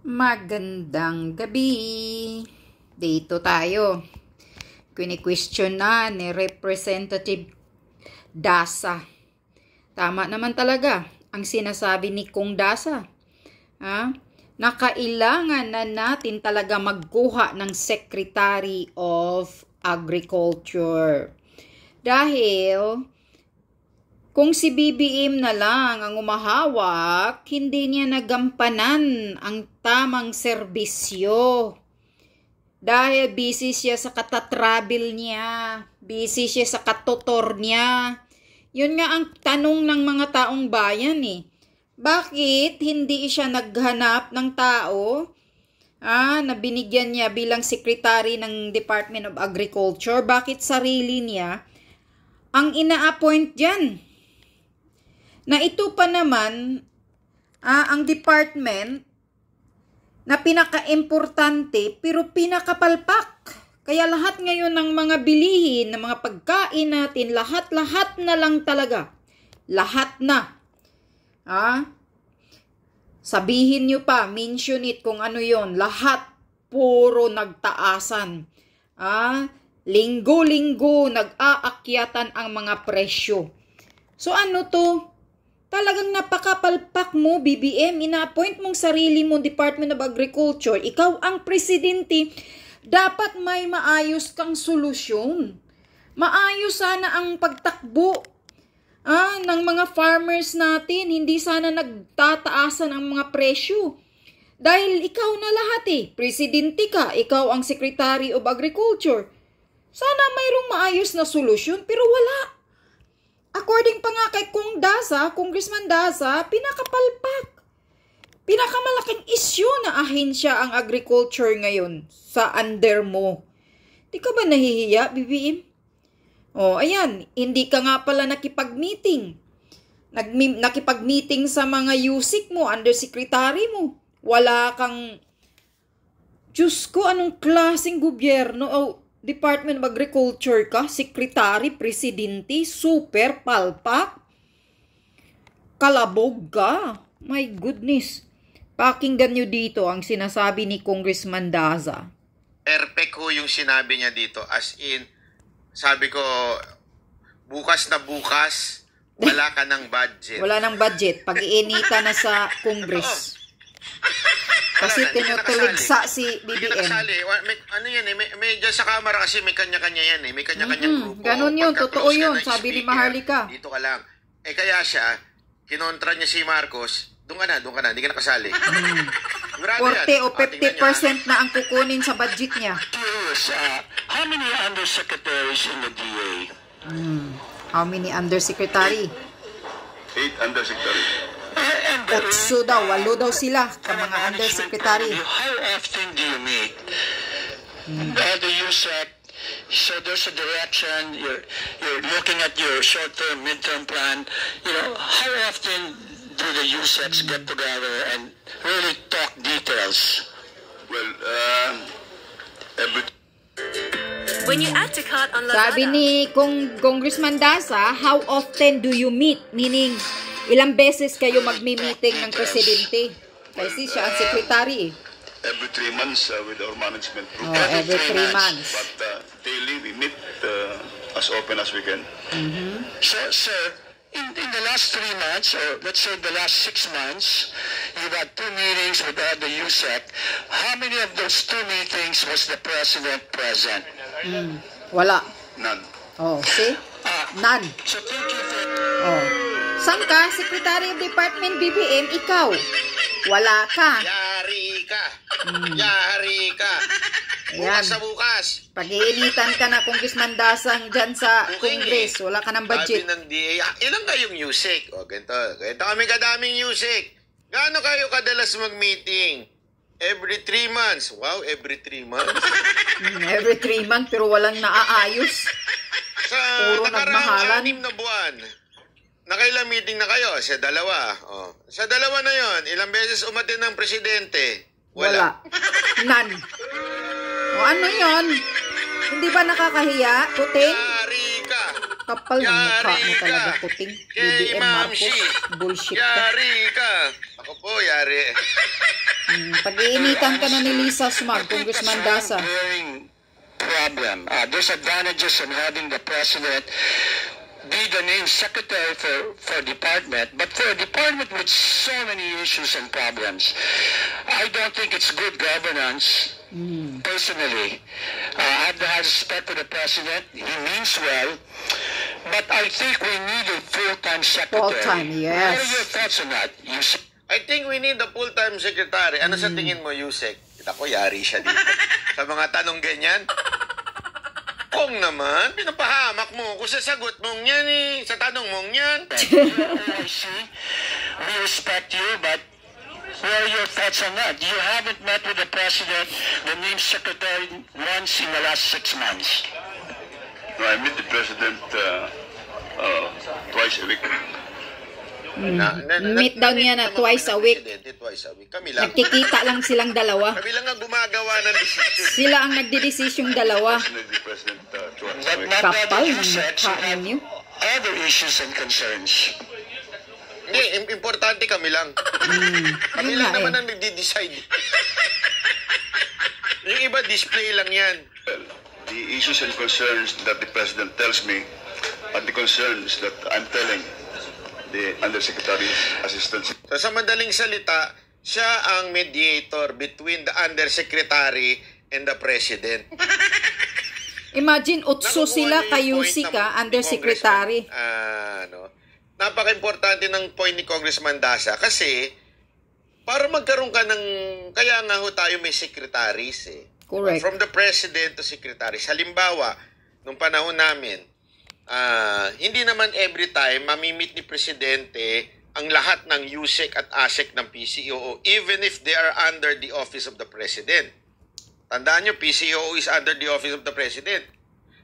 Magandang gabi. Dito tayo. Kini-question na ni Representative Dasa. Tama naman talaga ang sinasabi ni Kong Dasa. Na kailangan na natin talaga magkuha ng Secretary of Agriculture. Dahil kung si BBM na lang ang umahawak, hindi niya nagampanan ang tamang serbisyo. Dahil busy siya sa katatravel niya, busy siya sa katutor niya. Yun nga ang tanong ng mga taong bayan eh. Bakit hindi siya naghanap ng tao na binigyan niya bilang secretary ng Department of Agriculture? Bakit sarili niya ang ina-appoint dyan? Na ito pa naman, ang department na pinaka-importante pero pinakapalpak. Kaya lahat ngayon ng mga bilihin, ng mga pagkain natin, lahat na lang talaga. Lahat na. Sabihin nyo pa, mention it kung ano yon. Lahat puro nagtaasan. Linggo-linggo nag-aakyatan ang mga presyo. So ano to? Talagang napakapalpak mo, BBM. Ina-appoint mong sarili mo Department of Agriculture. Ikaw ang presidente. Dapat may maayos kang solusyon. Maayos sana ang pagtakbo ng mga farmers natin. Hindi sana nagtataasan ang mga presyo. Dahil ikaw na lahat eh. Presidente ka. Ikaw ang Secretary of Agriculture. Sana mayroong maayos na solusyon. Pero wala. According pa nga kay Kong Dasa, Congressman Dasa, pinakapalpak. Pinakamalaking issue na ahensya ang agriculture ngayon sa under mo. Di ka ba nahihiya, BBM? Ayan, hindi ka nga pala nakipag-meeting. Nakipag-meeting sa mga USIC mo, undersecretary mo. Wala kang, Diyos ko, anong klaseng gobyerno? Department of Agriculture ka, Secretary, Presidente, super palpak. Kalabog ka. My goodness. Pakinggan nyo dito ang sinasabi ni Congressman Daza. Perfect ho yung sinabi niya dito. As in, sabi ko, bukas na bukas, wala ka ng budget. Wala ng budget. Pag-iinita na sa Congress. Kasi tinutuligsa si BBM. Ano yan eh, may dyan sa camera kasi may kanya-kanya yan eh. May kanya-kanyang grupo. Ganun yun, totoo yun. Sabi ni Maharlika. Dito ka lang. Kaya siya, kinontra niya si Marcos, doon ka na, hindi ka nakasali. 40 o 50% na ang kukunin sa budget niya. How many undersecretaries in the DA? How many undersecretary? 8 undersecretary. 8 daw, 8 daw sila, ka mga undersecretary. How often do you meet? The USEC, so there's a direction, you're looking at your short-term, mid-term plan. How often do the USECs get together and really talk details? Well, every When you add to cart on Lazada. Sabi ni Congressman Dasa, how often do you meet? Meaning, ilang beses kayo magmi-meeting ng presidente? Kasi siya ang secretary eh. every 3 months with our management group. Every 3 months. But daily we meet as often as we can. So, sir, in the last 3 months, or let's say the last 6 months, you've had 2 meetings with the USEC. How many of those 2 meetings was the president present? Wala. None. See? None. So thank you for... Saan ka? Secretary of Department BBM, ikaw. Wala ka. Yari ka. Yari ka. Bukas sa bukas. Pag-iinitan ka na, Congressman Dasang, dyan sa Congress. Wala ka ng budget. Sabi ng DA, ilang kayong music? Ganito kami kadaming music. Gaano kayo kadalas mag-meeting? Every 3 months. Wow, every 3 months? Every 3 months, pero walang naaayos. Sa Puro nagmahalan. 6 na buwan. Nakailang meeting na kayo? Sa 2. Sa 2 na yon, ilang beses umatin ng presidente? Wala. None. Ano yon? Hindi ba nakakahiya? Puting? Yari ka. Kapal ng mukha mo talaga, puting. BBM Marcos. Bullshit ka. Yari ka. Ako po, yari. Pag-iinitan ka na ni Lisa Smag, Congressman Dasa. Problem. There's advantages in having the president be the named secretary for department, but for a department with so many issues and problems, I don't think it's good governance. Personally, I have the highest respect for the president. He means well, but I think we need a full-time secretary. Full-time, yes. What are your thoughts on that? I think we need a full-time secretary. Ano sa tingin mo, Yusek? Ako, yari siya dito. Sa mga tanong ganyan. Kung naman, pinapahamak mo kung sa sagot mong yan sa tanong mong yan. We respect you, but what are your thoughts on that? You haven't met with the president, the named secretary, once in the last 6 months. No, I meet the president twice a week. Meet daw niya na twice a week. Twice a week. Kami lang. Nagkikita lang silang dalawa. Kami lang ang gumagawa ng desisyon. Sila ang nagdidesisyong dalawa. The president twice a But week. not Kapal that ng you said you mukha have ninyo. other issues and concerns. Hindi, importante kami lang. Kami Yun lang nga naman eh. ang nagdi-decide. Yung iba, display lang yan. The issues and concerns that the president tells me are the concerns that I'm telling the undersecretary's assistants. So, sa madaling salita, siya ang mediator between the undersecretary and the president. Imagine, utso Nakukuha sila niyo yung kay point UC ng- ka, ni undersecretary. Congressman, napaka-importante ng point ni Congressman Dasa kasi para magkaroon ka ng, kaya nga ho tayo may secretaries eh. Correct. From the president to secretaries. Halimbawa, nung panahon namin, hindi naman every time mamimit ni presidente ang lahat ng USEC at ASEC ng PCOO even if they are under the office of the president. Tandaan nyo, PCOO is under the office of the president.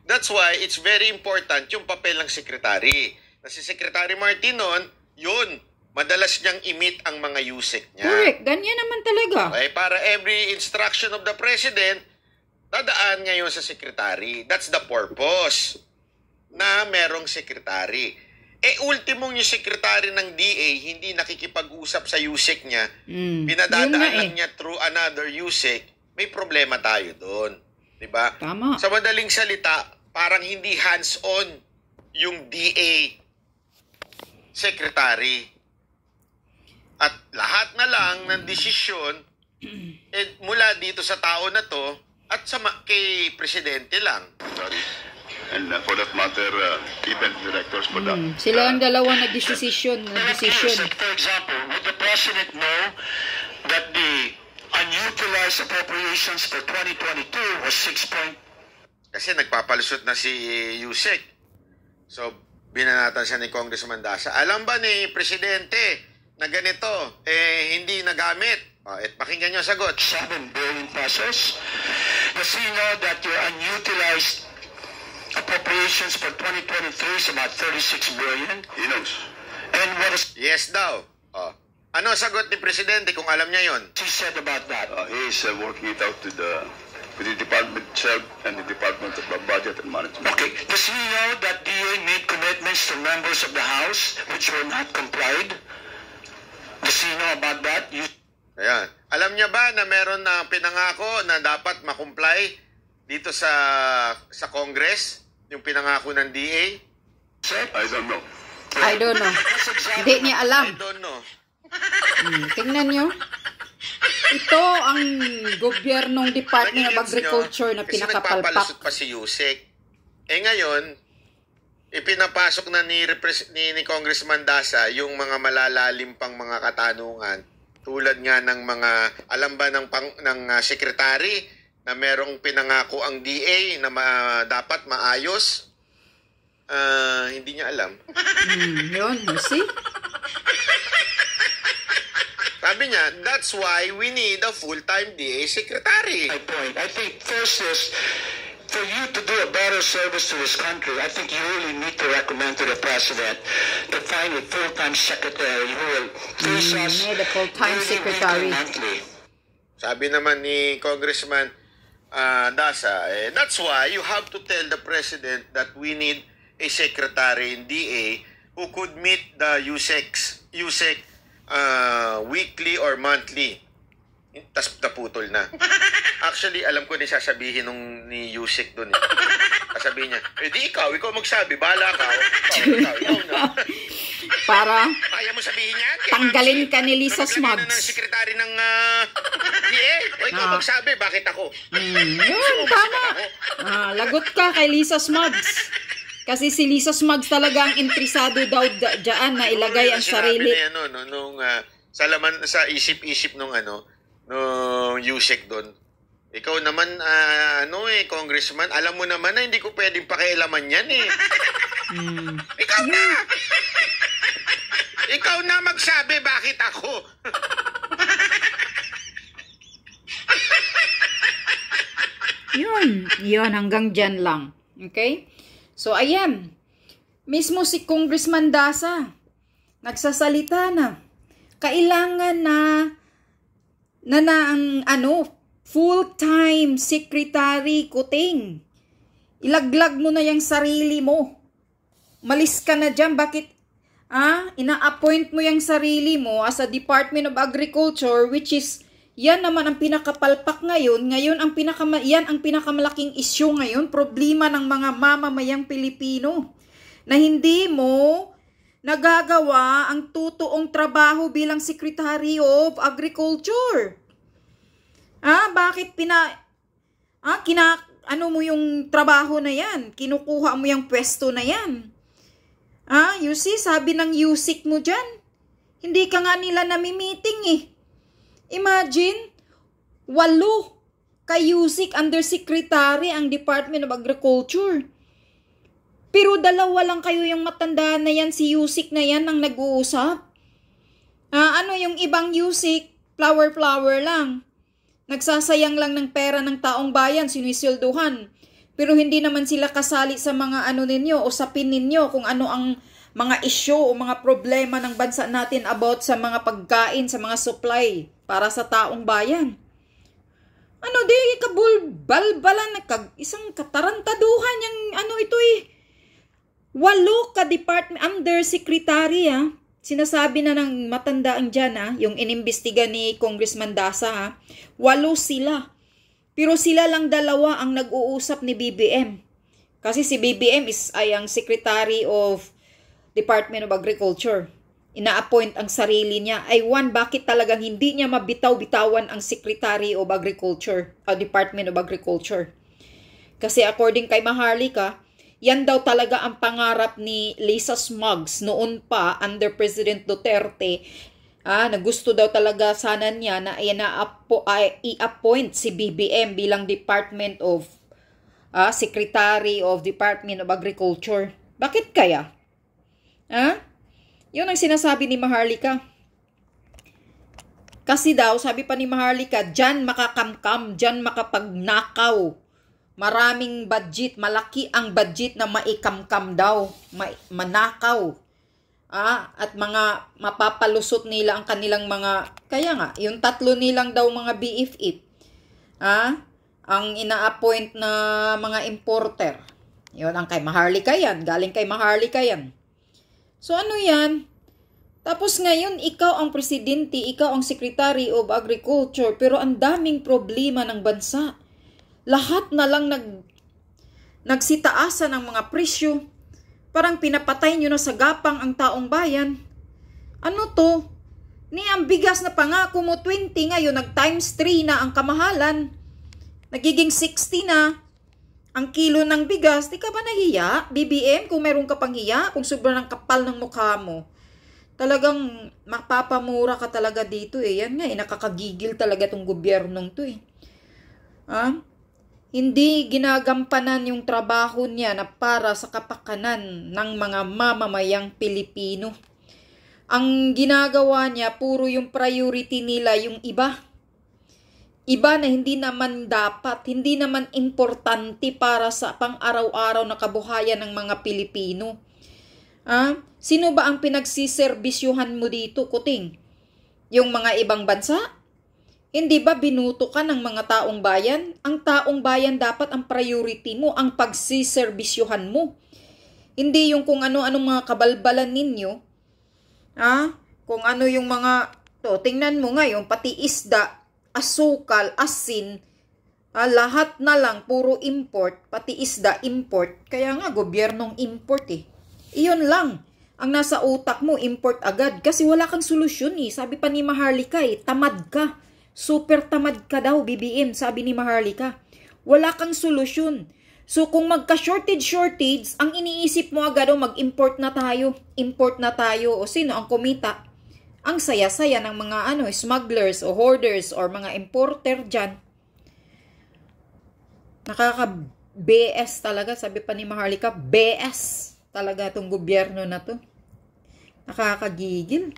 That's why it's very important yung papel ng secretary. Na si Secretary Martinon, yun, madalas niyang i-meet ang mga USEC niya. Correct. Ganyan naman talaga. Okay, para every instruction of the president, dadaan ngayon sa secretary. That's the purpose na merong secretary. Ultimong yung secretary ng DA, hindi nakikipag-usap sa USEC niya, Yun pinadadaan nga lang eh. niya through another USEC, may problema tayo doon. Diba? Tama. Sa madaling salita, parang hindi hands-on yung DA secretary. At lahat na lang ng desisyon mula dito sa tao na to at kay presidente lang. And for that matter, event directors for that. Sila ang dalawa nag-decision. For example, would the president know that the unutilized appropriations for 2022 was 6. Kasi nagpapalusot na si Yusek. So, binanatan siya ni Congressman Dasa. Alam ba ni presidente na ganito, hindi nagamit? Pakinggan niyo ang sagot. 7 billion pesos. Does he know that your unutilized appropriations for 2023 is about 36 billion? He knows. And what has Yes daw. Ano ang sagot ni presidente kung alam niya yon? he said about that? He is working it out with the department itself and the Department of Budget and Management. Okay. Does he know that DA made commitments to members of the House which were not complied? Does he know about that? Ayan. Alam niya ba na meron na pinangako na dapat makomply dito sa Congress? Yung pinangako ng DA? I don't know. I don't know. Hindi niya alam. I don't know. Tingnan nyo. Ito ang gobyernong Department of Nagigets nyo? Agriculture na Kasi nagpapalusot pinakapalpak. pa si Yusek. Ngayon, ipinapasok na ni Congressman Dasa yung mga malalalim pang mga katanungan tulad nga ng mga, alam ba ng secretary na merong pinangako ang DA na dapat maayos? Hindi niya alam. Yun, you see? Sabi niya, that's why we need a full-time DA secretary. My point. I think first is, for you to do a better service to this country, I think you really need to recommend to the president to find a full-time secretary who will face us need a full-time daily, secretary. weekly, monthly. Sabi naman ni Congressman Dasa, that's why you have to tell the president that we need a secretary in DA who could meet the USEC weekly or monthly. tas naputol na. Actually, alam ko din sasabihin ni Yusek doon. Sasabihin niya, di ikaw magsabi, bahala ka. Ikaw na. Para kaya mo sabihin niya? tanggalin ka ni Lisa Smugs. Na ng sekretary ng DA. O ikaw magsabi, bakit ako? Yun, tama. Lagot ka kay Lisa Smugs. Kasi si Lisa Smugs talaga ang interesado daw dyan na ilagay ang sarili. Sa isip-isip nung Yusek doon. Ikaw naman, congressman, alam mo naman na hindi ko pwedeng pakialaman yan eh. Ikaw na! Ikaw na magsabi, bakit ako? Yun, hanggang dyan lang. Okay? So, ayan. Mismo si Congressman Dasa, nagsasalita na. Kailangan na ang full-time secretary Kuting. Ilaglag mo na yung sarili mo. Malis ka na dyan. Bakit? Ina-appoint mo yung sarili mo as a Department of Agriculture, which is, yan naman ang pinakapalpak ngayon. Ngayon, yan ang pinakamalaking issue ngayon. Problema ng mga mamamayang Pilipino. Na hindi mo nagagawa ang totoong trabaho bilang Secretary of Agriculture. Bakit mo yung trabaho na yan? Kinukuha mo yung pwesto na yan? You see, sabi ng Yusek mo dyan, hindi ka nga nila nami-meeting eh. Imagine, 8 kay Yusek Undersecretary ang Department of Agriculture. Pero 2 lang kayo yung matandaan na yan, si Yusek na yan ang nag-uusap. Yung ibang Yusek, flower lang. Nagsasayang lang ng pera ng taong bayan, sinusilduhan. Pero hindi naman sila kasali sa mga ninyo, usapin ninyo kung ano ang mga issue o mga problema ng bansa natin about sa mga pagkain, sa mga supply para sa taong bayan. Balbalan isang katarantaduhan yung ito eh. 8 ka department undersecretary Sinasabi na ng matandaan dyan yung inimbestiga ni Congressman Dasa 8 sila. Pero sila lang 2 ang nag-uusap ni BBM. Kasi si BBM ay ang Secretary of Department of Agriculture. Ina-appoint ang sarili niya. Bakit talagang hindi niya mabitaw-bitawan ang Secretary of Agriculture o Department of Agriculture? Kasi according kay Maharlika, yan daw talaga ang pangarap ni Lisa Smugs noon pa under President Duterte. Na gusto daw talaga sana niya na i-appoint si BBM bilang Department of Secretary of Department of Agriculture. Bakit kaya? Yun ang sinasabi ni Maharlika. Kasi daw, sabi pa ni Maharlika, dyan makakamkam, dyan makapagnakaw. Maraming budget, malaki ang budget na maikamkam daw, manakaw. At mga mapapalusot nila ang kanilang mga, kaya nga, yung 3 nilang daw mga BFF, ang ina-appoint na mga importer. Yun ang kay Maharlika yan, galing kay Maharlika yan. So ano yan? Tapos ngayon, ikaw ang presidente, ikaw ang Secretary of Agriculture, pero ang daming problema ng bansa. Lahat na lang nagsitaasan ng mga presyo. Parang pinapatay nyo na sa gapang ang taong bayan. Ano to? Ang bigas na pangako mo 20 ngayon, nag-times 3 na ang kamahalan. Nagiging 60 na ang kilo ng bigas. Di ka ba nahiya, BBM, kung meron ka pang hiya? Kung sobrang kapal ng mukha mo. Talagang mapapamura ka talaga dito eh. Yan nga nakakagigil talaga tong gobyernong to eh. Hindi ginagampanan yung trabaho niya na para sa kapakanan ng mga mamamayang Pilipino. Ang ginagawa niya, puro yung priority nila yung iba. Iba na hindi naman dapat, hindi naman importante para sa pang-araw-araw na kabuhayan ng mga Pilipino. Sino ba ang pinagsiserbisyuhan mo dito, Kuting? Yung mga ibang bansa? Hindi ba binuto ka ng mga taong bayan? Ang taong bayan dapat ang priority mo, ang pagsiserbisyuhan mo. Hindi yung kung ano-anong mga kabalbalan ninyo. Kung ano yung mga, tingnan mo ngayon, pati isda, asukal, asin, lahat na lang puro import, pati isda import. Kaya nga gobyernong import eh. Iyon lang ang nasa utak mo, import agad kasi wala kang solusyon eh. Sabi pa ni Maharlika eh, tamad ka. Super tamad ka daw, BBM, sabi ni Maharlika. Wala kang solusyon. So kung magka-shortage, ang iniisip mo agad mag-import na tayo. Import na tayo. O sino ang kumita? Ang saya-saya ng mga smugglers o hoarders or mga importer dyan. Nakaka-BS talaga, sabi pa ni Maharlika, BS talaga itong gobyerno na to. Nakakagigil.